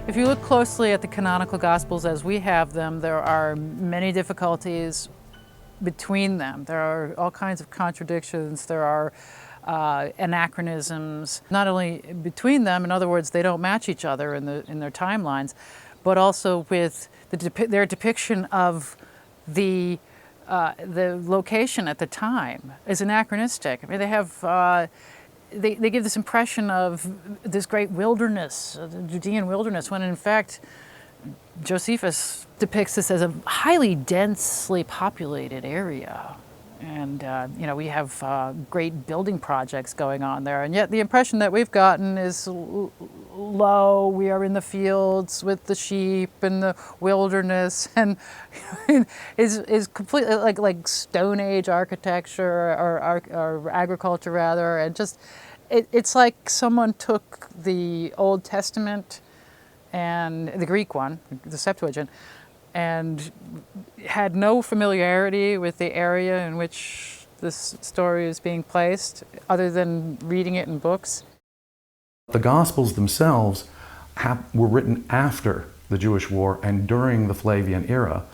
If you look closely at the canonical Gospels as we have them, there are many difficulties between them. There are all kinds of contradictions. There are anachronisms, not only between them, in other words, they don't match each other in their timelines, but also with their depiction of the location at the time is anachronistic. I mean, they have they give this impression of this great wilderness, the Judean wilderness, when in fact Josephus depicts this as a highly densely populated area. And, we have great building projects going on there. And yet the impression that we've gotten is low. We are in the fields with the sheep and the wilderness, and is completely like Stone Age architecture or agriculture rather. And just, it's like someone took the Old Testament and the Greek one, the Septuagint, and had no familiarity with the area in which this story is being placed, other than reading it in books. The Gospels themselves were written after the Jewish War and during the Flavian era.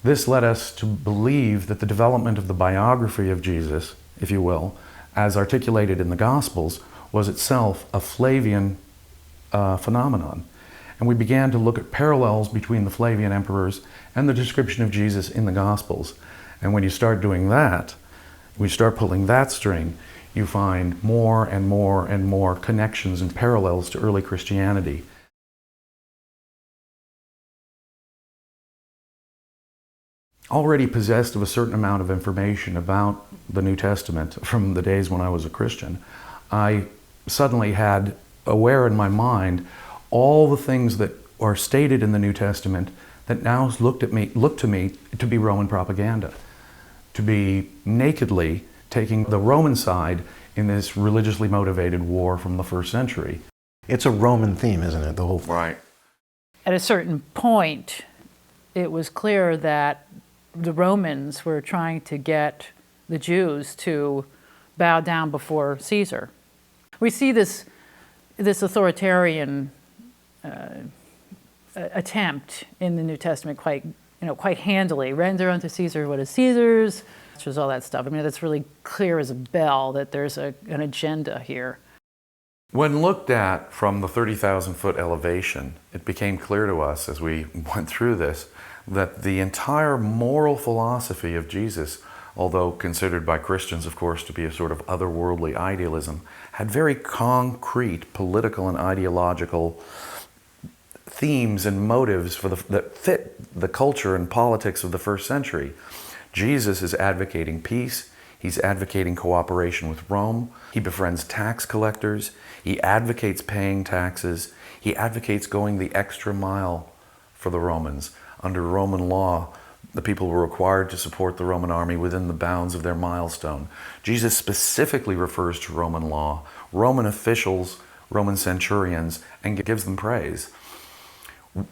This led us to believe that the development of the biography of Jesus, if you will, as articulated in the Gospels, was itself a Flavian phenomenon. And we began to look at parallels between the Flavian emperors and the description of Jesus in the Gospels. And when you start doing that, when you start pulling that string, you find more and more and more connections and parallels to early Christianity. Already possessed of a certain amount of information about the New Testament from the days when I was a Christian, I suddenly had aware in my mind all the things that are stated in the New Testament that now look to me to be Roman propaganda, to be nakedly taking the Roman side in this religiously motivated war from the first century. It's a Roman theme, isn't it? The whole Right. At a certain point, it was clear that the Romans were trying to get the Jews to bow down before Caesar. We see this authoritarian attempt in the New Testament quite handily. Render unto Caesar what is Caesar's, which is all that stuff. I mean, that's really clear as a bell that there's an agenda here. When looked at from the 30,000-foot elevation, it became clear to us as we went through this that the entire moral philosophy of Jesus, although considered by Christians, of course, to be a sort of otherworldly idealism, had very concrete political and ideological themes and motives that fit the culture and politics of the first century. Jesus is advocating peace. He's advocating cooperation with Rome. He befriends tax collectors. He advocates paying taxes. He advocates going the extra mile for the Romans. Under Roman law, the people were required to support the Roman army within the bounds of their milestone. Jesus specifically refers to Roman law, Roman officials, Roman centurions, and gives them praise.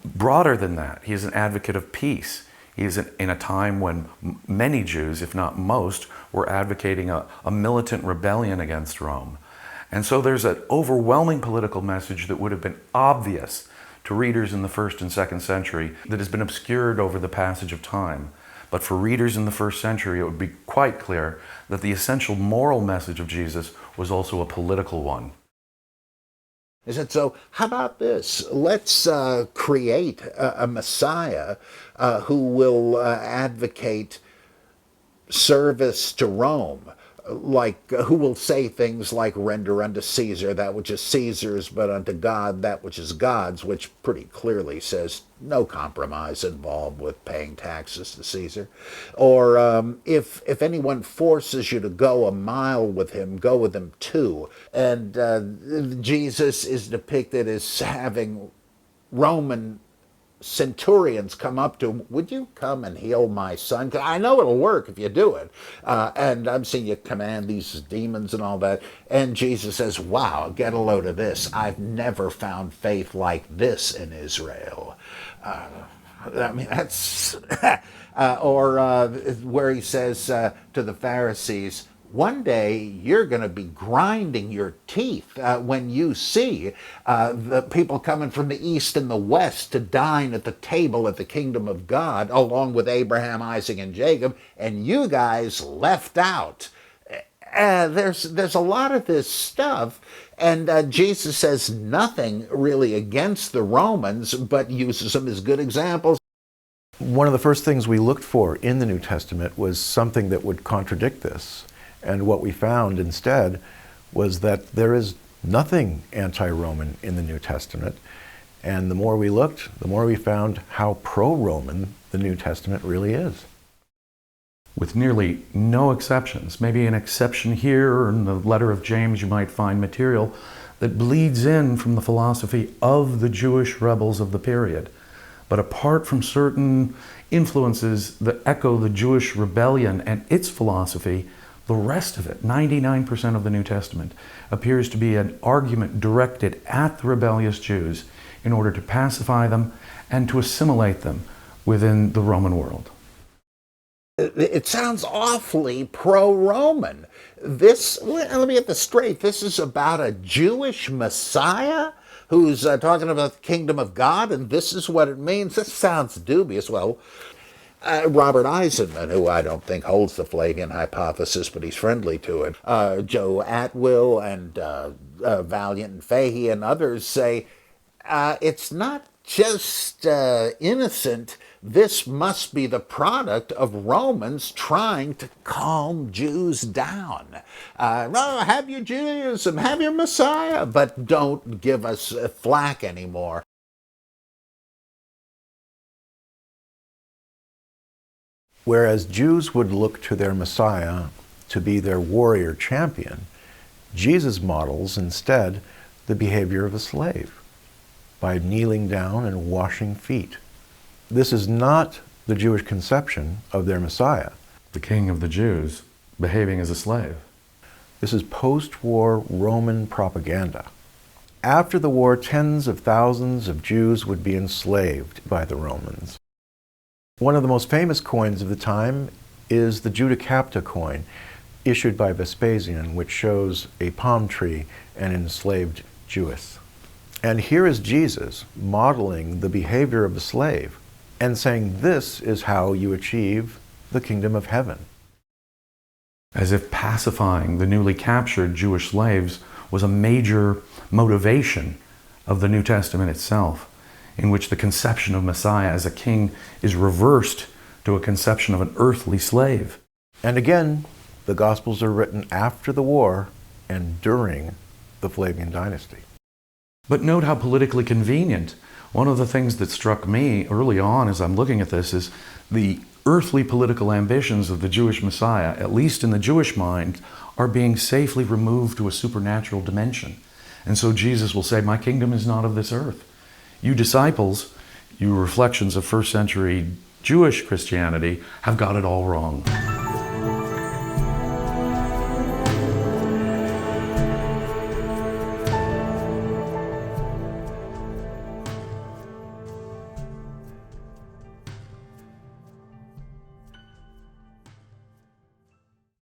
Broader than that, he is an advocate of peace. He is in a time when many Jews, if not most, were advocating a militant rebellion against Rome. And so there's an overwhelming political message that would have been obvious to readers in the 1st and 2nd century that has been obscured over the passage of time. But for readers in the 1st century, it would be quite clear that the essential moral message of Jesus was also a political one. He said, so how about this? Let's create a Messiah who will advocate service to Rome, who will say things like, render unto Caesar that which is Caesar's, but unto God that which is God's, which pretty clearly says no compromise involved with paying taxes to Caesar. Or if anyone forces you to go a mile with him, go with him too. And Jesus is depicted as having Roman centurions come up to him, would you come and heal my son? 'Cause I know it'll work if you do it. And I'm seeing you command these demons and all that. And Jesus says, wow, get a load of this. I've never found faith like this in Israel. I mean, that's... or where he says to the Pharisees, one day you're going to be grinding your teeth when you see the people coming from the east and the west to dine at the table at the kingdom of God, along with Abraham, Isaac, and Jacob, and you guys left out. There's a lot of this stuff, and Jesus says nothing really against the Romans, but uses them as good examples. One of the first things we looked for in the New Testament was something that would contradict this. And what we found instead was that there is nothing anti-Roman in the New Testament. And the more we looked, the more we found how pro-Roman the New Testament really is. With nearly no exceptions. Maybe an exception here, or in the letter of James you might find material that bleeds in from the philosophy of the Jewish rebels of the period. But apart from certain influences that echo the Jewish rebellion and its philosophy, the rest of it, 99% of the New Testament, appears to be an argument directed at the rebellious Jews in order to pacify them and to assimilate them within the Roman world. It sounds awfully pro-Roman. Let me get this straight. This is about a Jewish Messiah who's talking about the kingdom of God, and this is what it means. This sounds dubious. Well, Robert Eisenman, who I don't think holds the Flavian hypothesis, but he's friendly to it, Joe Atwill and Valliant and Fahy and others say it's not just innocent. This must be the product of Romans trying to calm Jews down. Have your Judaism, have your Messiah, but don't give us flack anymore. Whereas Jews would look to their Messiah to be their warrior champion, Jesus models instead the behavior of a slave by kneeling down and washing feet. This is not the Jewish conception of their Messiah. The king of the Jews behaving as a slave. This is post-war Roman propaganda. After the war, tens of thousands of Jews would be enslaved by the Romans. One of the most famous coins of the time is the Juda Capta coin, issued by Vespasian, which shows a palm tree and an enslaved Jewess. And here is Jesus modeling the behavior of a slave and saying this is how you achieve the kingdom of heaven. As if pacifying the newly captured Jewish slaves was a major motivation of the New Testament itself, in which the conception of Messiah as a king is reversed to a conception of an earthly slave. And again, the Gospels are written after the war and during the Flavian dynasty. But note how politically convenient. One of the things that struck me early on as I'm looking at this is the earthly political ambitions of the Jewish Messiah, at least in the Jewish mind, are being safely removed to a supernatural dimension. And so Jesus will say, my kingdom is not of this earth. You disciples, you reflections of first century Jewish Christianity, have got it all wrong.